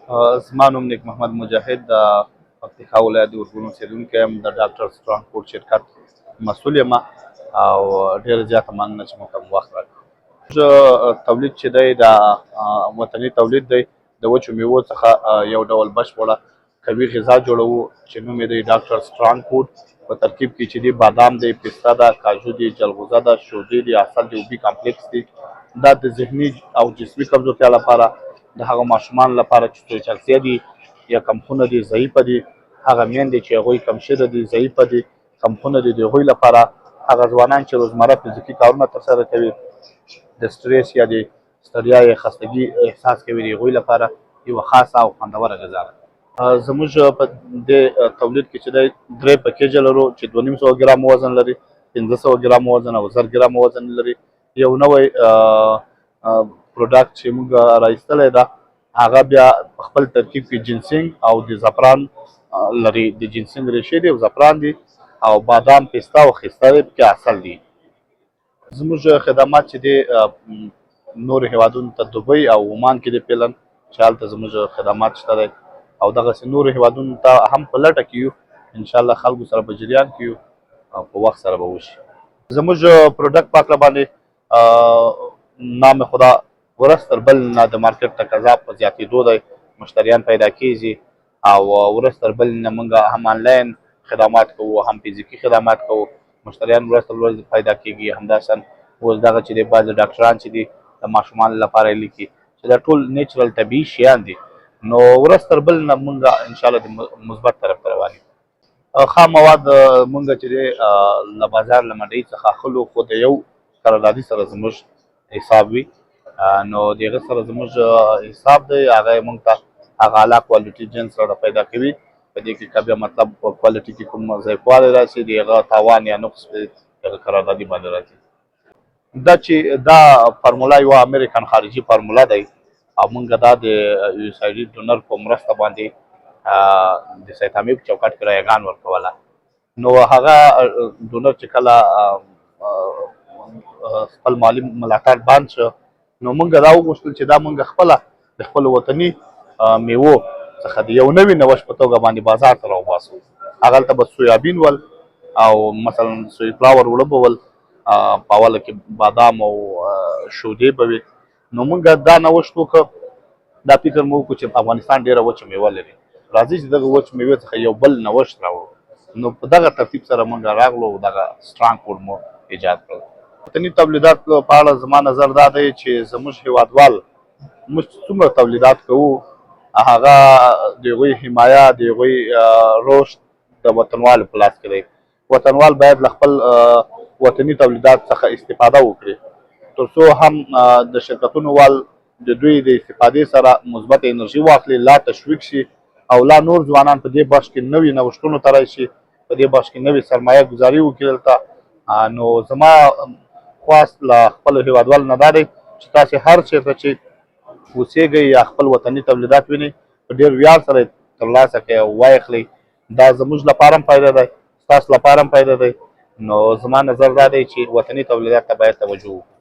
زما نوم نیک محمد مجاهد د پکتیکا ولایت د اورګون اوسېدونکی یم د ډاکټرز ټرانسپورټ شرکت مسؤل یم او ډېره زیاته مننه چې موږ ته وخت راکړ. تولید چې دی د وطني تولید دی د وچو میوو څخه یو ډول بشپړه قوي غذا جوړوو چې نوم یې دی ډاکټرز ټرانسپورټ. په ترکیب کې چې دی بادام دی، پسته ده، کاجو دی، جلغوزه ده، شودې دي، عسل دی، اوبي کمپلیکس دی. دا د ذهني او جسمي کمزورتیا لپاره د هغه ماشومانو لپاره چې چغچغتیا دي یا کمخونه دي، ضعیفه دي، هغه میندې چې هغوی کمشره دي، ضعیفه دي، کمخونه دي، د هغوی لپاره هغه ځوانان چې روزمره فزیکي کارونه ترسره کوي، د سټریس یا د ستړیا یا خستګي احساس کوي، د هغوی لپاره یوه خاصه او خوندوره غذا ده. زموږ په دې تولید کې چې دی 3 پیکیجه لرو چې 2500 ګرام وزن لري، 1500 ګرام وزن او 1000 ګرام وزن لري. یو نوی پروډکټ چې موږ راایستلی ده هغه بیا په خپل ترکیب کې جنسنګ او د زعفران لري. د جنسنګ ریښې دي او زعفران دي او بادام، پسته او خسته دی، پکې عسل دي. زموږ خدمات چې دی نورو هیوادونو ته دوبۍ او عمان کې دی پلن چې هلته زموږ خدمات شته دی او دغسې نورو هیوادونو ته هم په لټه کې یو. انشاءالله خلکو سره په جریان کې یو او په وخت سره به وشي. زموږ پروډکټ په هکله باندې نام خدا ورځ تر بل نه د مارکیټ تقاضا په زیاتېدو دی، مشتریان پیدا کېږي او ورځ تر بل نه موږ هم آنلاین خدمات کوو، هم فزیکي خدمات کوو. مشتریان ورځ تر ورځ پیدا کېږي. همداسې اوس دغه چې دی بعضې ډاکټران چې دي د ماشومانو لپاره یې لیکي چې دا ټول نیچرل طبیعي شیان دي. نو ورځ تر بل نه موږ انشاءالله د مثبت طرف ته روان یو. خام مواد موږ چې دی له بازار له منډۍ څخه اخلو، خو د یو قراردادي سره زموږ حساب وي. نو د هغه سره زموږ حساب دی، هغه یې موږ ته هغه اعلی کوالټي جنس راته پیدا کوي. په دې کې که بیا مطلب په کوالټي کې کوم ضعیفوالی راشي، د هغه تاوان یا نقص په هغه قراردادي باندې راځي. دا چې دا فارموله یوه امریکن خارجي فارموله دی او موږ دا د یو اس آی ډي ډونر په مرسته باندې د سید حمید چوکاټ کې رایګان ورکوله. نو هغه ډونر چې کله خپل مالي ملاتړ بند شو، نو موږ دا وغوښتل چې دا موږ خپله د خپلو وطني میوو څخه د یو نوي نوښت په توګه باندې بازار ته راوباسو. هغلته به سویابین ول او مثلا سوی فلاور اوړه به ول، په اوله کې بادام او شودې به وي. نو موږ دا نوښت وکړ، دا فکر مو وکړو چې افغانستان ډېره وچه میوه لري، راځئ چې دغه وچ میوې څخه یو بل نوښت راوړو. نو په دغه ترتیب سره موږ راغلو او دغه سترانګ فوډ مو ایجاد کړل. وطني تولیدات په اړه زما نظر دا دی چې زموږ هیوادوال موږ څومره تولیدات کوو، هغه د هغوی حمایه، د هغوی رشد د وطنوالو په لاس کې دی. وطنوال باید له خپل وطني تولیدات څخه استفاده وکړي تر څو هم د شرکتونو وال د دوی د استفادې سره مثبت انرژي واخلي، لا تشویق شي او لا نور ځوانان په دې بخش کې نوي نوښتونو ته راشي، په دې بخش کې نوې سرمایه ګزاري وکړي دلته. نو زما خواست له خپلو هیوادوالو نه دا دی چې تاسې هر چېرته چې اوسېږئ یا خپل وطني تولیدات وینئ په ډېر ویاړ سره یې ترلاسه کړئ او وایخلئ. دا زموږ لپاره هم فایده دی، ستاسو لپاره هم فایده دی. نو زما نظر دا دی چې وطني تولیدات ته باید توجه وکړو.